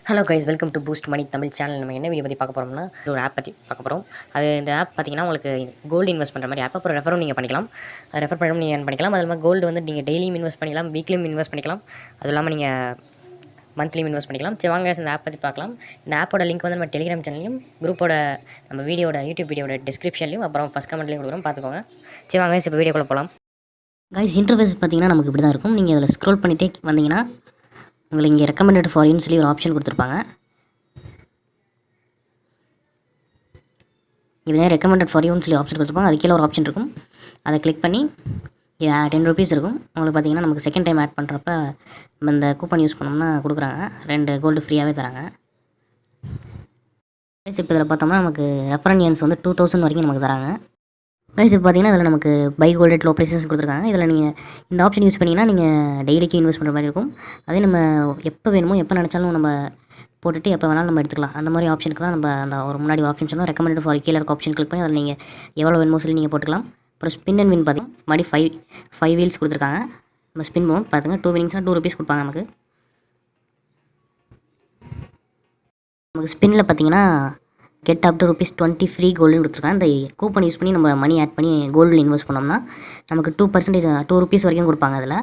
Hello guys, welcome to boost money Tamil channel. நம்ம என்ன video பற்றி பார்க்க போகிறோம்னா, ஒரு ஆப் பற்றி பார்க்க போகிறோம். இந்த ஆப் பார்த்தீங்கன்னா உங்களுக்கு கோல்டு இன்வெஸ்ட் பண்ணுற மாதிரி ஆப். அப்புறம் ரெஃபரும் நீங்கள் பண்ணிக்கலாம். ரெஃபர் பண்ணவும் நீங்கள் ஏர்ன் பண்ணிக்கலாம். அது இல்லாமல் கோல்டு வந்து நீங்கள் டெய்லியும் இன்வெஸ்ட் பண்ணிக்கலாம், வீக்லியும் இன்வெஸ்ட் பண்ணிக்கலாம். அது இல்லாமல் நீங்கள் மந்த்லியும் இன்வெஸ்ட் பண்ணிக்கலாம். சரி வாங்க இந்த ஆப் பற்றி பார்க்கலாம். இந்த ஆப்போட லிங்க் வந்து நம்ம டெலிகிராம் சேனல்லையும் குரூப்போட நம்ம யூடியூப் வீடியோட டிஸ்கிரிப்ஷன்லையும் அப்புறம் ஃபஸ்ட் கமெண்ட்லையும் கொடுக்குறோம், பார்த்துக்கோங்க. சரி வாங்க இப்போ வீடியோக்குள்ளே போகலாம். கைஸ், இன்டர்ஃபேஸ் பார்த்தீங்கன்னா நமக்கு இப்படி தான் இருக்கும். நீங்கள் அதில் ஸ்க்ரோல் பண்ணிகிட்டே வந்தீங்கன்னா உங்களுக்கு இங்கே ரெக்கமெண்டட் ஃபார் யூன்னு சொல்லி ஒரு ஆப்ஷன் கொடுத்துருப்பாங்க. இப்படி ரெக்கமெண்டட் ஃபார் யூன்னு சொல்லி ஆப்ஷன் கொடுத்துருப்பாங்க. அது கீழே ஒரு ஆப்ஷன் இருக்கும். அதை கிளிக் பண்ணி 10 ருபீஸ் இருக்கும். உங்களுக்கு பார்த்தீங்கன்னா நமக்கு செகண்ட் டைம் ஆட் பண்ணுறப்ப நம்ம இந்த கூப்பன் யூஸ் பண்ணோம்னா கொடுக்குறாங்க. 2 கோல்டு ஃப்ரீயாகவே தராங்க. கைஸ், இப்போ இதில் பார்த்தோம்னா நமக்கு ரெஃபரன்ஸ் வந்து 2000 வரைக்கும் நமக்கு தராங்க. கைஸ், இப்போ பார்த்தீங்கன்னா இதில் நமக்கு பை கோல்டு லோ ப்ரைஸஸ் கொடுத்துருக்காங்க. இதில் நீங்கள் இந்த ஆப்ஷன் யூஸ் பண்ணிங்கன்னா நீங்கள் டெய்லிக்கு இன்வெஸ்ட் பண்ணுற மாதிரி இருக்கும். அதே நம்ம எப்போ வேணுமோ எப்போ நினச்சாலும் நம்ம போட்டுட்டு எப்போ வேணாலும் நம்ம எடுத்துக்கலாம். அந்த மாதிரி ஆப்ஷனுக்கு தான் நம்ம அந்த ஒரு முன்னாடி ஒரு ஆப்ஷன் சொன்னோம், ரெக்கமெண்டட் ஃபார் கீழே இருக்க ஆப்ஷன் கிளிக் பண்ணி அதில் நீங்கள் எவ்வளோ வேணுமோ சொல்லி நீங்கள் போட்டுக்கலாம். அப்புறம் ஸ்பின் அண்ட் வின் பார்த்தீங்கன்னா மறுபடி 5 வீல்ஸ் கொடுத்துருக்காங்க. நம்ம ஸ்பின் போவோம் பார்த்துங்க. 2 வினிங்ஸ்னால் 2 ருபீஸ் கொடுப்பாங்க நமக்கு. ஸ்பின்னில் பார்த்தீங்கன்னா கெட் அப் டு ₹20 ஃப்ரீ கோல்டுன்னு கொடுத்துருக்காங்க. இந்த கூப்பன் யூஸ் பண்ணி நம்ம மணி ஆட் பண்ணி கோல்டில் இன்வெஸ்ட் பண்ணோம்னா நமக்கு 2% 2 ருபீஸ் வரைக்கும் கொடுப்பாங்க. அதில்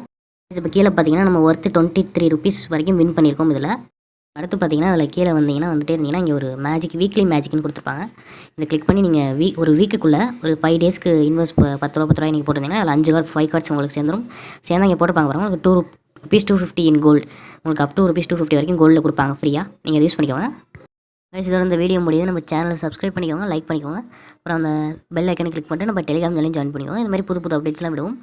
இப்போ கீழே பார்த்தீங்கன்னா நம்ம ஒர்த்து 23 ருபீஸ் வரைக்கும் வின் பண்ணியிருக்கோம். இதில் அடுத்து பார்த்தீங்கன்னா அதில் கீழே வந்துட்டே இருந்தீங்கன்னா இங்கே ஒரு வீக்லி மேஜிக்னு கொடுத்துருப்பாங்க. இதை கிளிக் பண்ணி நீங்கள் ஒரு வீக்குக்குள்ளே ஒரு 5 டேஸ்க்கு இன்வெஸ்ட் 10 ரூபா நீங்கள் போட்டிருந்தீங்கன்னா அதில் 5 கார்ட்ஸ் உங்களுக்கு சேர்ந்து இங்கே போட்டுருப்பாங்க. பாருங்கள், உங்களுக்கு ₹250 இன் கோல்டு, உங்களுக்கு அப் டு ₹250 வரைக்கும் கோல்டில் கொடுப்பாங்க ஃப்ரீயாக. நீங்கள் யூஸ் பண்ணிக்கோங்க. கைஸ், இதோட இந்த வீடியோ முடியுது. நம்ம சேனலை சப்ஸ்கிரைப் பண்ணிக்கோங்க, லைக் பண்ணிக்கோங்க. அப்புறம் அந்த பெல் ஐக்கனை கிளிக் பண்ணிட்டு நம்ம டெலிகிராம் சேனலையும் ஜாயின் பண்ணிக்கோங்க. இந்த மாதிரி புது அப்டேட்ஸ்லாம் விடுவோம்.